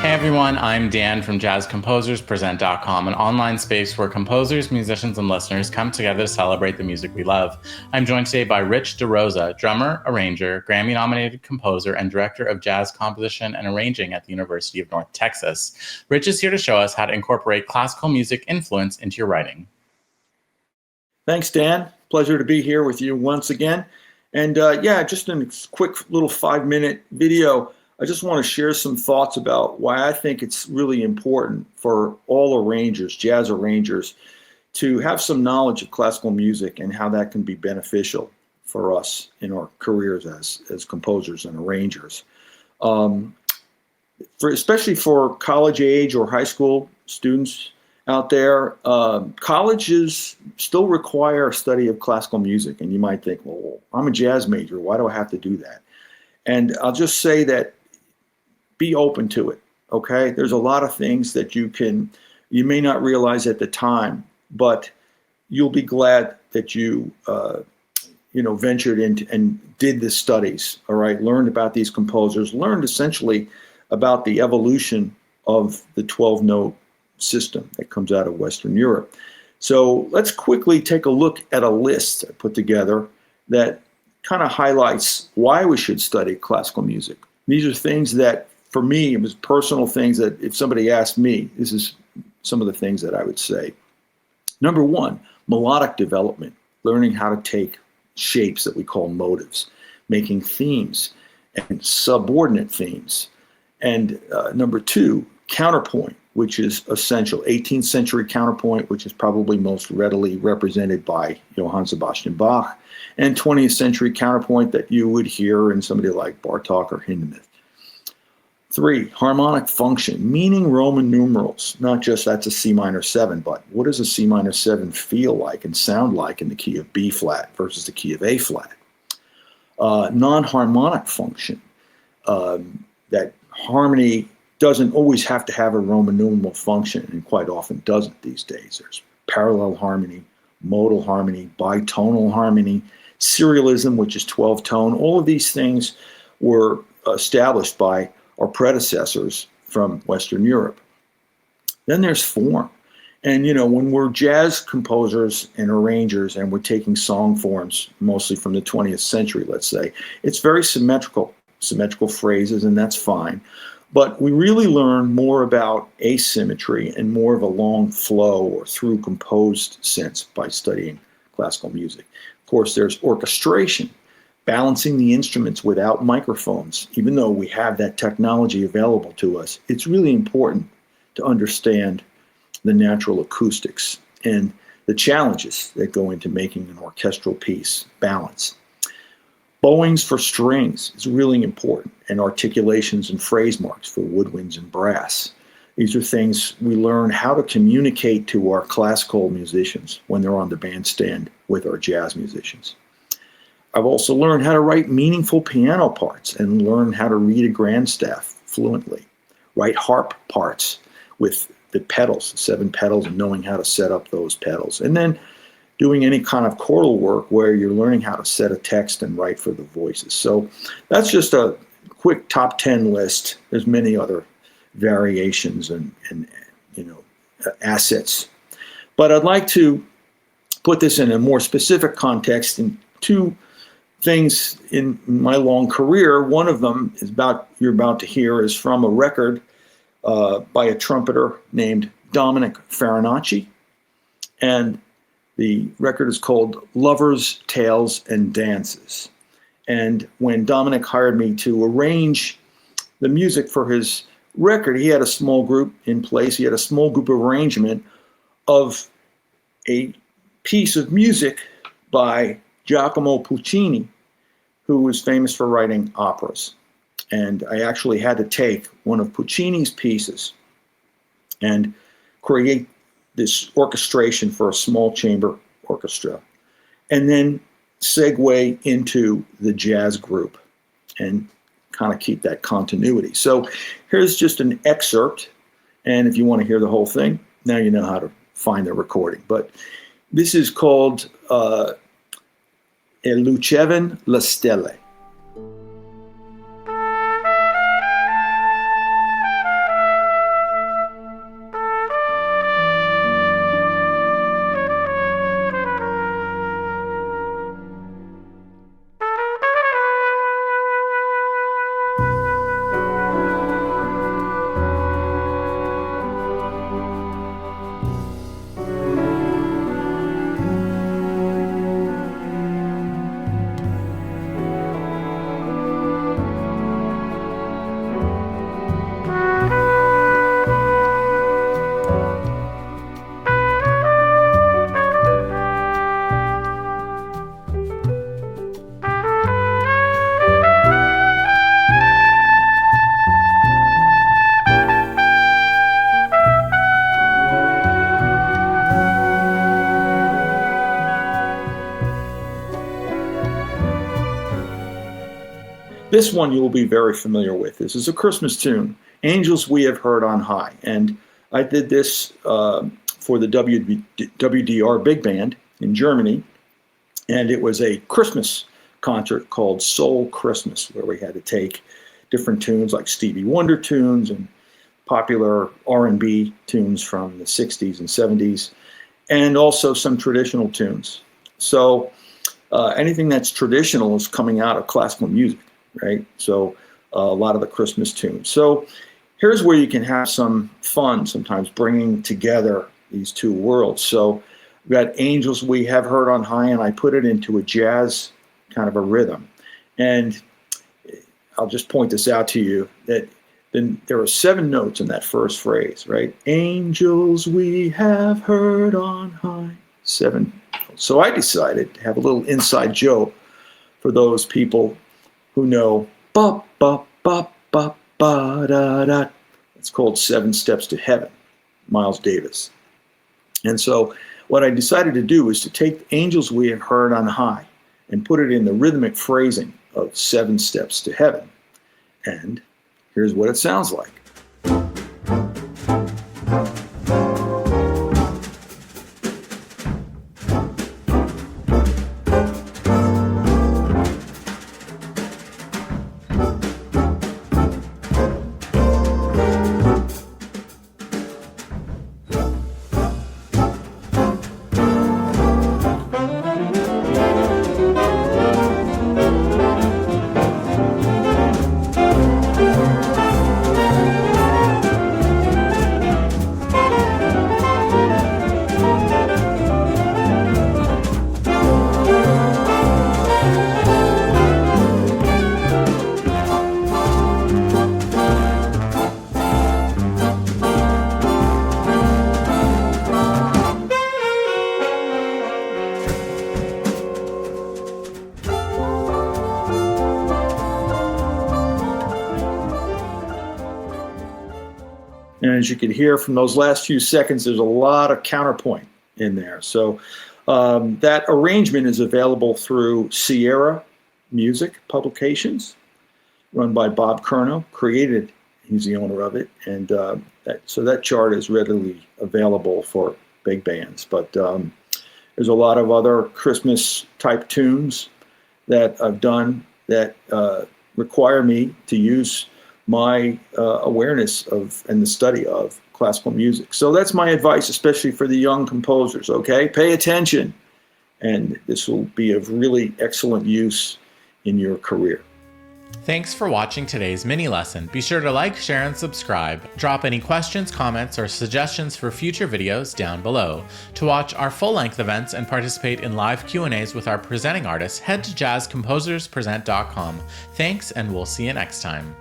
Hey everyone, I'm Dan from JazzComposersPresent.com, an online space where composers, musicians, and listeners come together to celebrate the music we love. I'm joined today by Rich DeRosa, drummer, arranger, Grammy-nominated composer, and director of jazz composition and arranging at the University of North Texas. Rich is here to show us how to incorporate classical music influence into your writing. Thanks, Dan. Pleasure to be here with you once again. And just in a quick little 5-minute video, I just want to share some thoughts about why I think it's really important for all arrangers, jazz arrangers, to have some knowledge of classical music and how that can be beneficial for us in our careers as composers and arrangers. Especially for college age or high school students out there, colleges still require a study of classical music. And you might think, well, I'm a jazz major. Why do I have to do that? And I'll just say that be open to it, okay? There's a lot of things that you may not realize at the time, but you'll be glad that you ventured into and did the studies, all right? Learned about these composers, learned essentially about the evolution of the 12-note system that comes out of Western Europe. So let's quickly take a look at a list I put together that kind of highlights why we should study classical music. These are things that, for me, it was personal things that if somebody asked me, this is some of the things that I would say. Number one, melodic development, learning how to take shapes that we call motives, making themes and subordinate themes. And number two, counterpoint, which is essential. 18th century counterpoint, which is probably most readily represented by Johann Sebastian Bach, and 20th century counterpoint that you would hear in somebody like Bartók or Hindemith. 3, harmonic function, meaning Roman numerals, not just that's a C minor 7, but what does a C minor 7 feel like and sound like in the key of B flat versus the key of A flat? Non-harmonic function, that harmony doesn't always have to have a Roman numeral function, and quite often doesn't these days. There's parallel harmony, modal harmony, bitonal harmony, serialism, which is 12-tone. All of these things were established by our predecessors from Western Europe. Then there's form. And, when we're jazz composers and arrangers and we're taking song forms, mostly from the 20th century, let's say, it's very symmetrical phrases, and that's fine. But we really learn more about asymmetry and more of a long flow or through composed sense by studying classical music. Of course, there's orchestration, balancing the instruments without microphones. Even though we have that technology available to us, it's really important to understand the natural acoustics and the challenges that go into making an orchestral piece balance. Bowings for strings is really important, and articulations and phrase marks for woodwinds and brass. These are things we learn how to communicate to our classical musicians when they're on the bandstand with our jazz musicians. I've also learned how to write meaningful piano parts and learn how to read a grandstaff fluently, write harp parts with the pedals, 7 pedals, and knowing how to set up those pedals. And then doing any kind of chordal work where you're learning how to set a text and write for the voices. So that's just a quick top 10 list. There's many other variations and assets. But I'd like to put this in a more specific context in 2 things in my long career. One of them is you're about to hear is from a record by a trumpeter named Dominic Farinacci. And the record is called Lovers, Tales, and Dances. And when Dominic hired me to arrange the music for his record, he had a small group in place. He had a small group arrangement of a piece of music by Giacomo Puccini, who was famous for writing operas. And I actually had to take one of Puccini's pieces and create this orchestration for a small chamber orchestra, and then segue into the jazz group and kind of keep that continuity. So here's just an excerpt, and if you want to hear the whole thing, now you know how to find the recording. But this is called E lucevano le stelle. This one you will be very familiar with. This is a Christmas tune, Angels We Have Heard on High. And I did this for the WDR Big Band in Germany. And it was a Christmas concert called Soul Christmas, where we had to take different tunes like Stevie Wonder tunes and popular R&B tunes from the 60s and 70s, and also some traditional tunes. So anything that's traditional is coming out of classical music, right? So a lot of the Christmas tunes. So here's where you can have some fun sometimes bringing together these two worlds. So we've got Angels We Have Heard on High, and I put it into a jazz kind of a rhythm. And I'll just point this out to you, that then there are 7 notes in that first phrase, right? Angels we have heard on high. 7. So I decided to have a little inside joke for those people who know ba ba ba ba ba da da. It's called 7 Steps to Heaven, Miles Davis. And so what I decided to do is to take Angels We Have Heard on High and put it in the rhythmic phrasing of 7 Steps to Heaven. And here's what it sounds like. And as you can hear from those last few seconds, there's a lot of counterpoint in there. So that arrangement is available through Sierra Music Publications, run by Bob Curnow. He's the owner of it. And so that chart is readily available for big bands. But there's a lot of other Christmas type tunes that I've done that require me to use my awareness of and the study of classical music. So that's my advice, especially for the young composers, okay? Pay attention, and this will be of really excellent use in your career. Thanks for watching today's mini lesson. Be sure to like, share, and subscribe. Drop any questions, comments, or suggestions for future videos down below. To watch our full-length events and participate in live Q&As with our presenting artists, head to jazzcomposerspresent.com. Thanks, and we'll see you next time.